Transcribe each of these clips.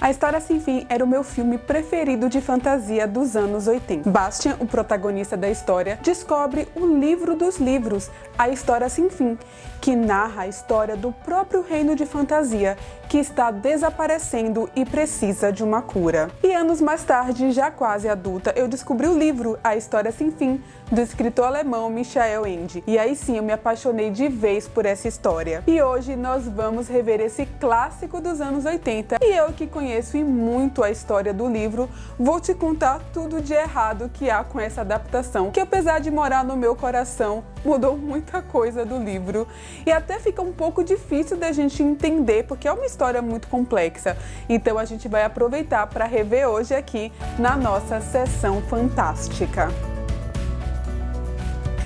A História Sem Fim era o meu filme preferido de fantasia dos anos 80. Bastian, o protagonista da história, descobre o livro dos livros, A História Sem Fim, que narra a história do próprio reino de fantasia, que está desaparecendo e precisa de uma cura. E anos mais tarde, já quase adulta, eu descobri o livro A História Sem Fim, do escritor alemão Michael Ende. E aí sim, eu me apaixonei de vez por essa história. E hoje nós vamos rever esse clássico dos anos 80. E eu, que conheço e muito a história do livro, vou te contar tudo de errado que há com essa adaptação, que apesar de morar no meu coração, mudou muita coisa do livro. E até fica um pouco difícil da gente entender, porque é uma história muito complexa. Então a gente vai aproveitar para rever hoje aqui na nossa sessão fantástica.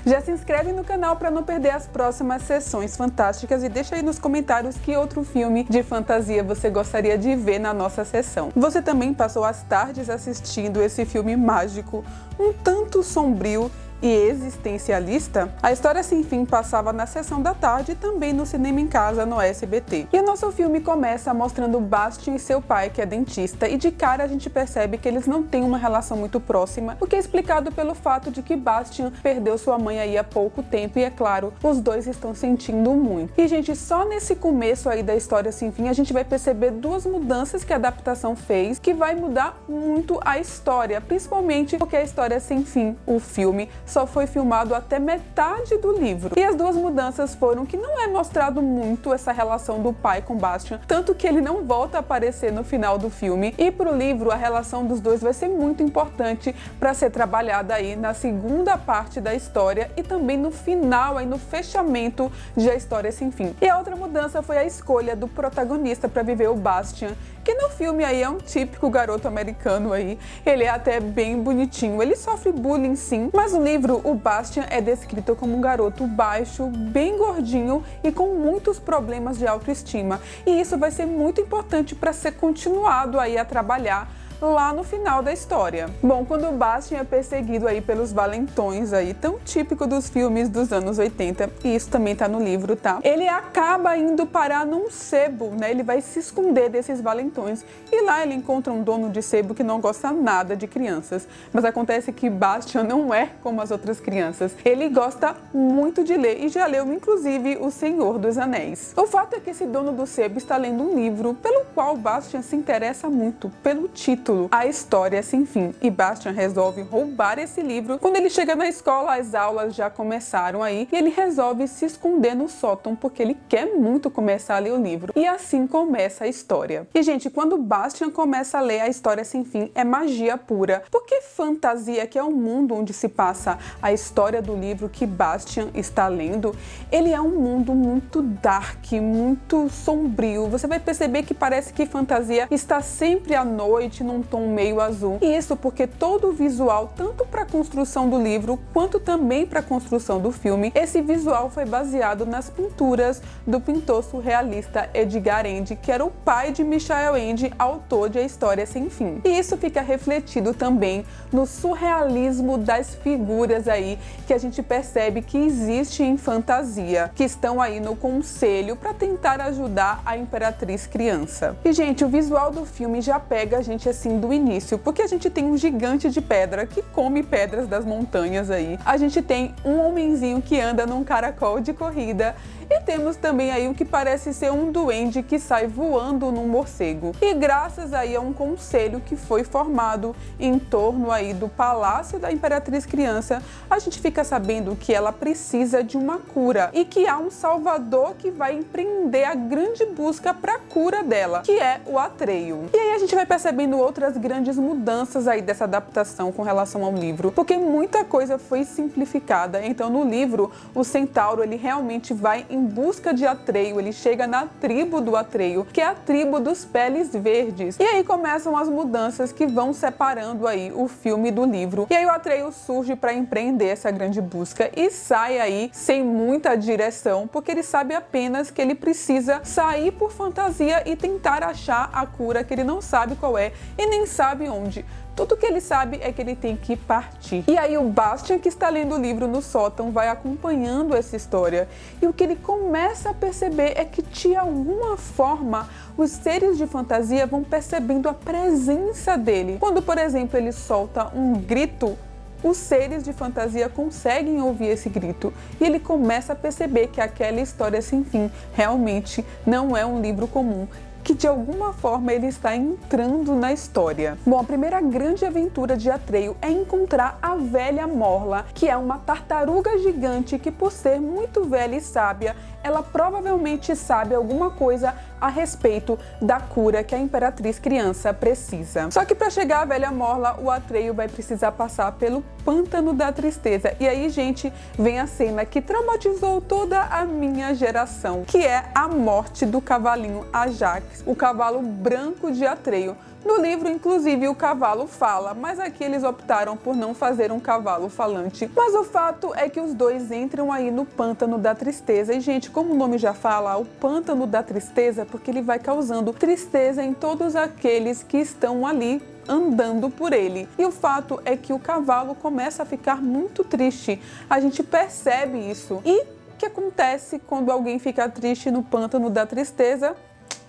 Já se inscreve no canal para não perder as próximas sessões fantásticas e deixa aí nos comentários que outro filme de fantasia você gostaria de ver na nossa sessão. Você também passou as tardes assistindo esse filme mágico, um tanto sombrio e existencialista? A História Sem Fim passava na sessão da tarde e também no Cinema em Casa no SBT. E o nosso filme começa mostrando Bastian e seu pai, que é dentista, e de cara a gente percebe que eles não têm uma relação muito próxima, o que é explicado pelo fato de que Bastian perdeu sua mãe aí há pouco tempo e, é claro, os dois estão sentindo muito. E, gente, só nesse começo aí da História Sem Fim a gente vai perceber duas mudanças que a adaptação fez, que vai mudar muito a história, principalmente porque a História Sem Fim, o filme, só foi filmado até metade do livro. E as duas mudanças foram que não é mostrado muito essa relação do pai com Bastian, tanto que ele não volta a aparecer no final do filme. E pro livro, a relação dos dois vai ser muito importante para ser trabalhada aí na segunda parte da história e também no final, aí no fechamento de A História Sem Fim. E a outra mudança foi a escolha do protagonista para viver o Bastian, que no filme aí é um típico garoto americano aí. Ele é até bem bonitinho, ele sofre bullying sim, mas no livro o Bastian é descrito como um garoto baixo, bem gordinho e com muitos problemas de autoestima. E isso vai ser muito importante para ser continuado aí a trabalhar lá no final da história. Bom, quando o Bastian é perseguido aí pelos valentões aí, tão típico dos filmes dos anos 80, e isso também tá no livro, tá? Ele acaba indo parar num sebo, né? Ele vai se esconder desses valentões e lá ele encontra um dono de sebo que não gosta nada de crianças. Mas acontece que Bastian não é como as outras crianças. Ele gosta muito de ler e já leu inclusive O Senhor dos Anéis. O fato é que esse dono do sebo está lendo um livro pelo qual Bastian se interessa muito, pelo título, A História Sem Fim, e Bastian resolve roubar esse livro. Quando ele chega na escola, as aulas já começaram aí e ele resolve se esconder no sótão porque ele quer muito começar a ler o livro. E assim começa a história. E, gente, quando Bastian começa a ler A História Sem Fim, é magia pura, porque fantasia, que é o mundo onde se passa a história do livro que Bastian está lendo, ele é um mundo muito dark, muito sombrio. Você vai perceber que parece que fantasia está sempre à noite, num tom meio azul. E isso porque todo o visual, tanto para a construção do livro quanto também para a construção do filme, esse visual foi baseado nas pinturas do pintor surrealista Edgar Ende, que era o pai de Michael Ende, autor de A História Sem Fim. E isso fica refletido também no surrealismo das figuras aí que a gente percebe que existe em fantasia, que estão aí no conselho para tentar ajudar a Imperatriz Criança. E, gente, o visual do filme já pega a gente assim do início, porque a gente tem um gigante de pedra que come pedras das montanhas aí. A gente tem um homenzinho que anda num caracol de corrida e temos também aí o que parece ser um duende que sai voando num morcego. E graças aí a um conselho que foi formado em torno aí do Palácio da Imperatriz Criança, a gente fica sabendo que ela precisa de uma cura e que há um salvador que vai empreender a grande busca para a cura dela, que é o Atreio. E aí a gente vai percebendo outras grandes mudanças aí dessa adaptação com relação ao livro, porque muita coisa foi simplificada. Então no livro o centauro ele realmente vai em busca de Atreio, ele chega na tribo do Atreio, que é a tribo dos Peles Verdes. E aí começam as mudanças que vão separando aí o filme do livro. E aí o Atreio surge para empreender essa grande busca e sai aí sem muita direção, porque ele sabe apenas que ele precisa sair por fantasia e tentar achar a cura que ele não sabe qual é e nem sabe onde. Tudo que ele sabe é que ele tem que partir. E aí o Bastian, que está lendo o livro no sótão, vai acompanhando essa história. E o que ele começa a perceber é que, de alguma forma, os seres de fantasia vão percebendo a presença dele. Quando, por exemplo, ele solta um grito, os seres de fantasia conseguem ouvir esse grito e ele começa a perceber que aquela história sem fim realmente não é um livro comum, que de alguma forma ele está entrando na história. Bom, a primeira grande aventura de Atreio é encontrar a velha Morla, que é uma tartaruga gigante que, por ser muito velha e sábia, ela provavelmente sabe alguma coisa a respeito da cura que a Imperatriz Criança precisa. Só que para chegar à velha Morla, o Atreio vai precisar passar pelo Pântano da Tristeza. E aí, gente, vem a cena que traumatizou toda a minha geração, que é a morte do cavalinho Ajax, o cavalo branco de Atreio. No livro, inclusive, o cavalo fala, mas aqui eles optaram por não fazer um cavalo falante. Mas o fato é que os dois entram aí no Pântano da Tristeza. E, gente, como o nome já fala, o Pântano da Tristeza, porque ele vai causando tristeza em todos aqueles que estão ali andando por ele. E o fato é que o cavalo começa a ficar muito triste. A gente percebe isso. E o que acontece quando alguém fica triste no Pântano da Tristeza?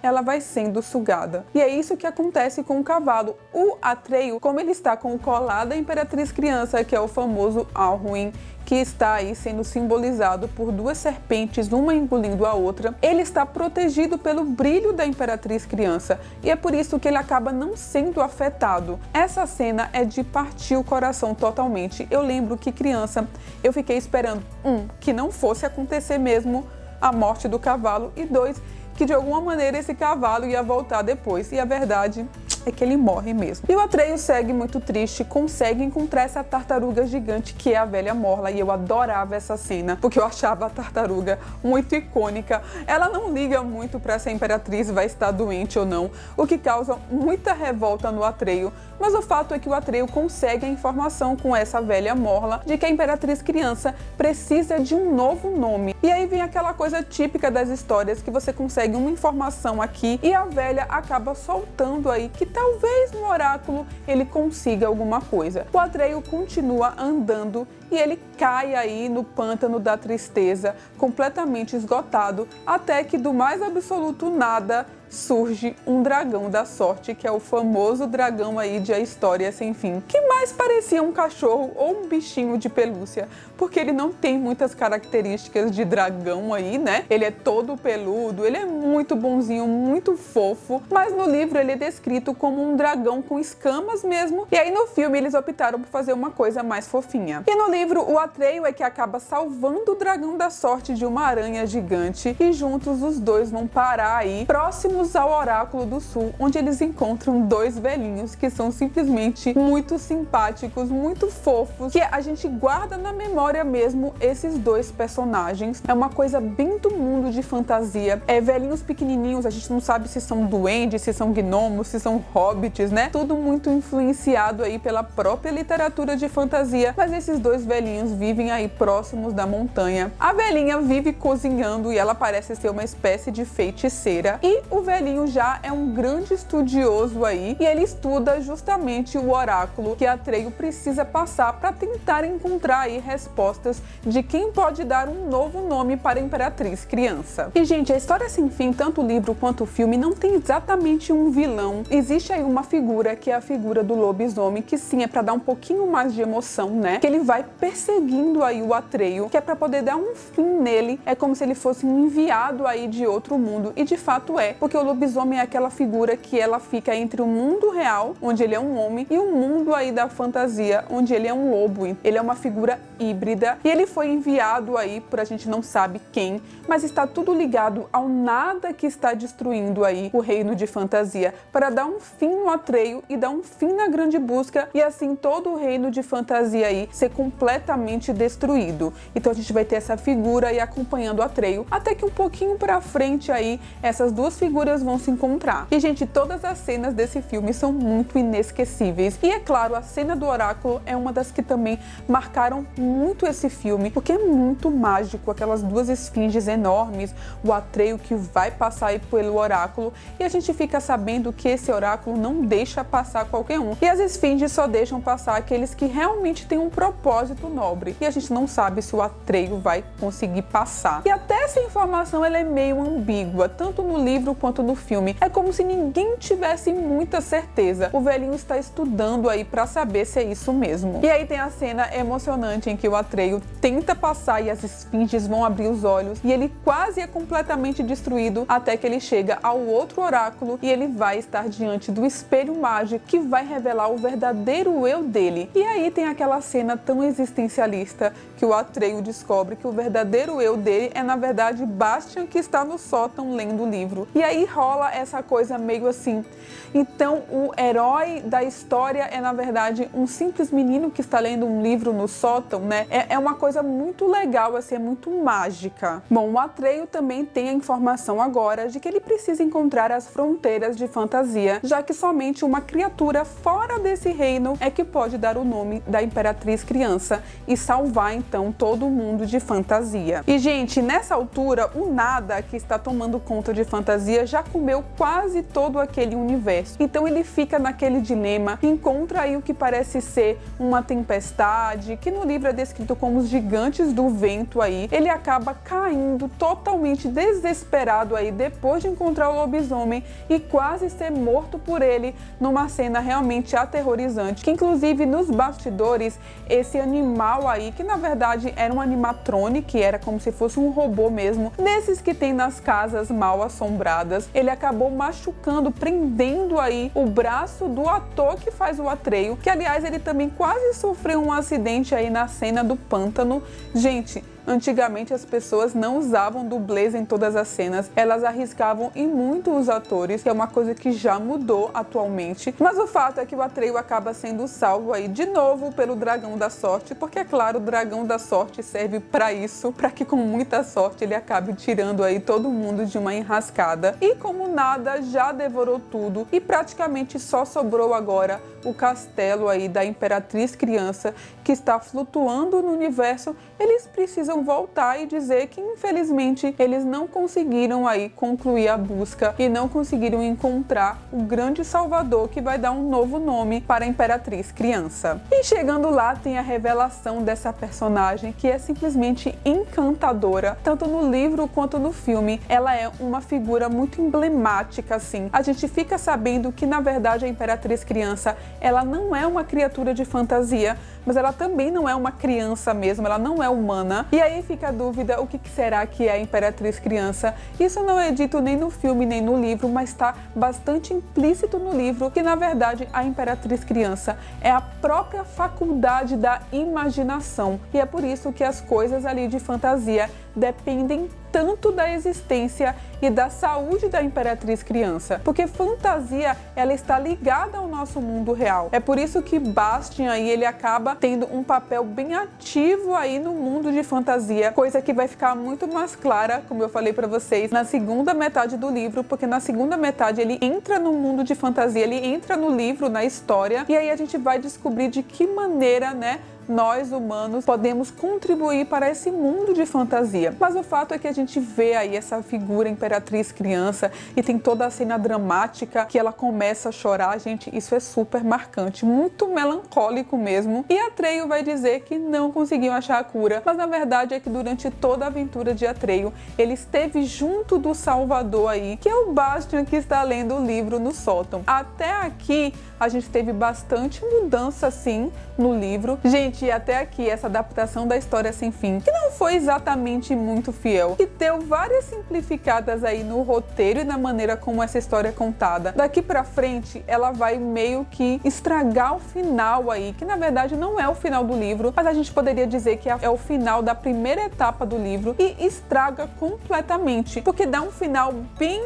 Ela vai sendo sugada. E é isso que acontece com o cavalo. O Atreio, como ele está com o colar da Imperatriz Criança, que é o famoso Alruin, que está aí sendo simbolizado por duas serpentes, uma engolindo a outra, ele está protegido pelo brilho da Imperatriz Criança e é por isso que ele acaba não sendo afetado. Essa cena é de partir o coração totalmente. Eu lembro que criança, eu fiquei esperando, que não fosse acontecer mesmo a morte do cavalo e dois, que de alguma maneira esse cavalo ia voltar depois. E a verdade é que ele morre mesmo. E o Atreio segue muito triste, consegue encontrar essa tartaruga gigante que é a velha Morla, e eu adorava essa cena, porque eu achava a tartaruga muito icônica. Ela não liga muito para se a Imperatriz vai estar doente ou não, o que causa muita revolta no Atreio. Mas o fato é que o Atreio consegue a informação com essa velha Morla de que a Imperatriz Criança precisa de um novo nome. E aí vem aquela coisa típica das histórias, que você consegue uma informação aqui e a velha acaba soltando aí que talvez no oráculo ele consiga alguma coisa. O Atreio continua andando e ele cai aí no Pântano da Tristeza, completamente esgotado, até que do mais absoluto nada surge um dragão da sorte, que é o famoso dragão aí de A História Sem Fim, que mais parecia um cachorro ou um bichinho de pelúcia, porque ele não tem muitas características de dragão aí, né? Ele é todo peludo, ele é muito bonzinho, muito fofo, mas no livro ele é descrito como um dragão com escamas mesmo, e aí no filme eles optaram por fazer uma coisa mais fofinha. E no livro, o Atreio é que acaba salvando o dragão da sorte de uma aranha gigante, e juntos os dois vão parar aí, próximos ao Oráculo do Sul, onde eles encontram dois velhinhos que são simplesmente muito simpáticos, muito fofos, que a gente guarda na memória mesmo esses dois personagens. É uma coisa bem do mundo de fantasia. Velhinhos pequenininhos, a gente não sabe se são duendes, se são gnomos, se são hobbits, né? Tudo muito influenciado aí pela própria literatura de fantasia, mas esses dois velhinhos vivem aí próximos da montanha. A velhinha vive cozinhando e ela parece ser uma espécie de feiticeira, e o velhinho já é um grande estudioso aí, e ele estuda justamente o oráculo que Atreio precisa passar para tentar encontrar aí respostas de quem pode dar um novo nome para a Imperatriz Criança. E, gente, A História Sem Fim, tanto o livro quanto o filme, não tem exatamente um vilão. Existe aí uma figura, que é a figura do lobisomem, que sim, é para dar um pouquinho mais de emoção, né? Que ele vai perseguindo aí o Atreio, que é para poder dar um fim nele. É como se ele fosse um enviado aí de outro mundo, e de fato é, porque o lobisomem é aquela figura que ela fica entre o mundo real, onde ele é um homem, e o mundo aí da fantasia, onde ele é um lobo. Ele é uma figura híbrida, e ele foi enviado aí por a gente não sabe quem, mas está tudo ligado ao nada que está destruindo aí o reino de fantasia, para dar um fim no Atreio e dar um fim na grande busca, e assim todo o reino de fantasia aí ser completamente destruído. Então a gente vai ter essa figura aí acompanhando o Atreio, até que um pouquinho pra frente aí, essas duas figuras aventuras vão se encontrar. E, gente, todas as cenas desse filme são muito inesquecíveis. E, é claro, a cena do oráculo é uma das que também marcaram muito esse filme, porque é muito mágico, aquelas duas esfinges enormes, o Atreio que vai passar aí pelo oráculo, e a gente fica sabendo que esse oráculo não deixa passar qualquer um. E as esfinges só deixam passar aqueles que realmente têm um propósito nobre. E a gente não sabe se o Atreio vai conseguir passar. E até essa informação ela é meio ambígua, tanto no livro quanto no filme. É como se ninguém tivesse muita certeza. O velhinho está estudando aí para saber se é isso mesmo. E aí tem a cena emocionante em que o Atreio tenta passar e as esfinges vão abrir os olhos e ele quase é completamente destruído até que ele chega ao outro oráculo e ele vai estar diante do espelho mágico que vai revelar o verdadeiro eu dele. E aí tem aquela cena tão existencialista que o Atreio descobre que o verdadeiro eu dele é na verdade Bastian, que está no sótão lendo o livro. E aí rola essa coisa meio assim, então o herói da história é na verdade um simples menino que está lendo um livro no sótão, né? É uma coisa muito legal, assim, é muito mágica. Bom, o Atreio também tem a informação agora de que ele precisa encontrar as fronteiras de fantasia, já que somente uma criatura fora desse reino é que pode dar o nome da Imperatriz Criança e salvar então todo mundo de fantasia. E, gente, nessa altura, o nada que está tomando conta de fantasia já comeu quase todo aquele universo. Então ele fica naquele dilema, encontra aí o que parece ser uma tempestade, que no livro é descrito como os gigantes do vento aí. Ele acaba caindo totalmente desesperado aí depois de encontrar o lobisomem e quase ser morto por ele numa cena realmente aterrorizante, que inclusive nos bastidores esse animal aí, que na verdade era um animatronic, que era como se fosse um robô mesmo, desses que tem nas casas mal assombradas, ele acabou machucando, prendendo aí o braço do ator que faz o Atreio, que aliás ele também quase sofreu um acidente aí na cena do pântano. Gente, antigamente as pessoas não usavam dublês em todas as cenas, elas arriscavam e muito os atores, que é uma coisa que já mudou atualmente. Mas o fato é que o Atreio acaba sendo salvo aí de novo pelo Dragão da Sorte, porque é claro, o Dragão da Sorte serve para isso, para que com muita sorte ele acabe tirando aí todo mundo de uma enrascada. E como nada já devorou tudo e praticamente só sobrou agora o castelo aí da Imperatriz Criança, que está flutuando no universo, eles precisam voltar e dizer que infelizmente eles não conseguiram aí concluir a busca e não conseguiram encontrar o grande salvador que vai dar um novo nome para a Imperatriz Criança. E chegando lá tem a revelação dessa personagem que é simplesmente encantadora, tanto no livro quanto no filme. Ela é uma figura muito emblemática assim. A gente fica sabendo que na verdade a Imperatriz Criança, ela não é uma criatura de fantasia, mas ela também não é uma criança mesmo, ela não é humana. E aí fica a dúvida, o que será que é a Imperatriz Criança? Isso não é dito nem no filme, nem no livro, mas está bastante implícito no livro, que na verdade a Imperatriz Criança é a própria faculdade da imaginação. E é por isso que as coisas ali de fantasia dependem tanto da existência e da saúde da Imperatriz Criança, porque fantasia ela está ligada ao nosso mundo real. É por isso que Bastian aí ele acaba tendo um papel bem ativo aí no mundo de fantasia, coisa que vai ficar muito mais clara, como eu falei para vocês, na segunda metade do livro, porque na segunda metade ele entra no mundo de fantasia, ele entra no livro, na história, e aí a gente vai descobrir de que maneira, né, nós humanos podemos contribuir para esse mundo de fantasia. Mas o fato é que a gente vê aí essa figura Imperatriz Criança e tem toda a cena dramática que ela começa a chorar. Gente, isso é super marcante, muito melancólico mesmo. E Atreio vai dizer que não conseguiu achar a cura, mas na verdade é que durante toda a aventura de Atreio, ele esteve junto do Salvador aí, que é o Bastian que está lendo o livro no sótão. Até aqui a gente teve bastante mudança assim no livro. Gente, até aqui essa adaptação da História Sem Fim, que não foi exatamente muito fiel, e deu várias simplificadas aí no roteiro e na maneira como essa história é contada. Daqui pra frente, ela vai meio que estragar o final aí, que na verdade não é o final do livro, mas a gente poderia dizer que é o final da primeira etapa do livro e estraga completamente, porque dá um final bem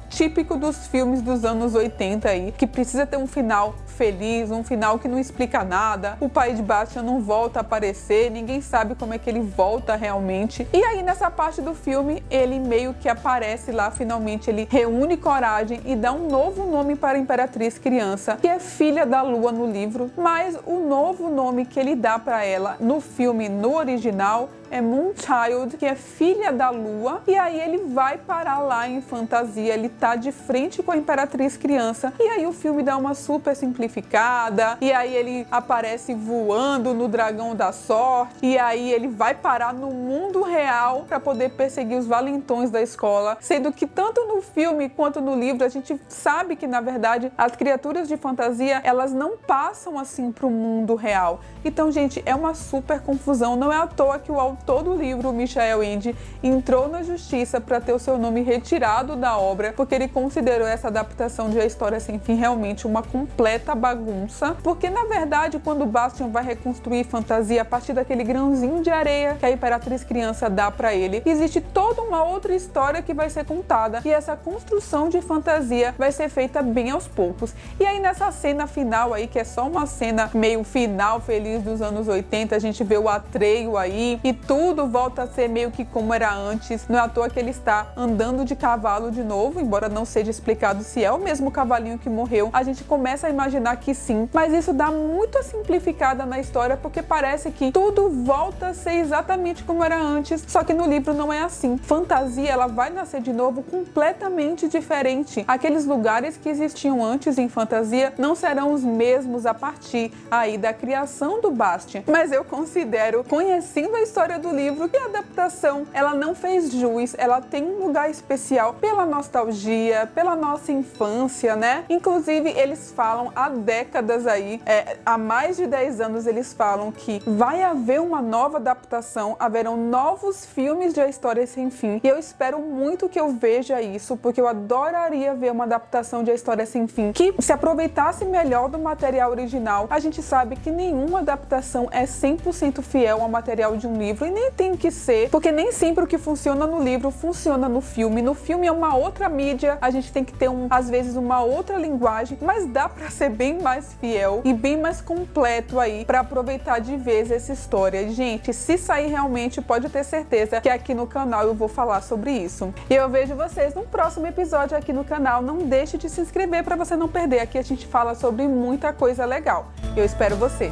típico dos filmes dos anos 80 aí, que precisa ter um final feliz, um final que não explica nada, o pai de Bastian não não volta a aparecer, ninguém sabe como é que ele volta realmente. E aí nessa parte do filme, ele meio que aparece lá, finalmente ele reúne coragem e dá um novo nome para a Imperatriz Criança, que é filha da Lua no livro, mas o novo nome que ele dá para ela no filme, no original, é Moonchild, que é filha da Lua, e aí ele vai parar lá em Fantasia, ele tá de frente com a Imperatriz Criança, e aí o filme dá uma super simplificada, e aí ele aparece voando no Dragão da Sorte, e aí ele vai parar no mundo real para poder perseguir os valentões da escola, sendo que tanto no filme quanto no livro a gente sabe que na verdade as criaturas de fantasia, elas não passam assim pro mundo real. Então, gente, é uma super confusão, não é à toa que o autor do livro, o Michael Ende, entrou na justiça para ter o seu nome retirado da obra, porque ele considerou essa adaptação de A História Sem Fim realmente uma completa bagunça, porque na verdade quando Bastian vai reconstruir Fantasia a partir daquele grãozinho de areia que a Imperatriz Criança dá para ele, existe toda uma outra história que vai ser contada, e essa construção de fantasia vai ser feita bem aos poucos. E aí nessa cena final aí, que é só uma cena meio final feliz dos anos 80, a gente vê o Atreio aí e tudo volta a ser meio que como era antes. Não é à toa que ele está andando de cavalo de novo, embora não seja explicado se é o mesmo cavalinho que morreu. A gente começa a imaginar que sim, mas isso dá muita simplificada na história, porque parece que tudo volta a ser exatamente como era antes, só que no livro não é assim. Fantasia, ela vai nascer de novo completamente diferente. Aqueles lugares que existiam antes em Fantasia não serão os mesmos a partir aí da criação do Bastian. Mas eu considero, conhecendo a história do livro, que a adaptação, ela não fez jus, ela tem um lugar especial pela nostalgia, pela nossa infância, né? Inclusive, eles falam há décadas aí, há mais de 10 anos eles falam que vai haver uma nova adaptação, haverão novos filmes de A História Sem Fim, e eu espero muito que eu veja isso, porque eu adoraria ver uma adaptação de A História Sem Fim que se aproveitasse melhor do material original. A gente sabe que nenhuma adaptação é 100% fiel ao material de um livro, e nem tem que ser, porque nem sempre o que funciona no livro funciona no filme. No filme é uma outra mídia, a gente tem que ter às vezes uma outra linguagem, mas dá pra ser bem mais fiel e bem mais completo aí pra aproveitar de vez essa história. Gente, se sair realmente, pode ter certeza que aqui no canal eu vou falar sobre isso. E eu vejo vocês no próximo episódio aqui no canal. Não deixe de se inscrever para você não perder. Aqui a gente fala sobre muita coisa legal. Eu espero você.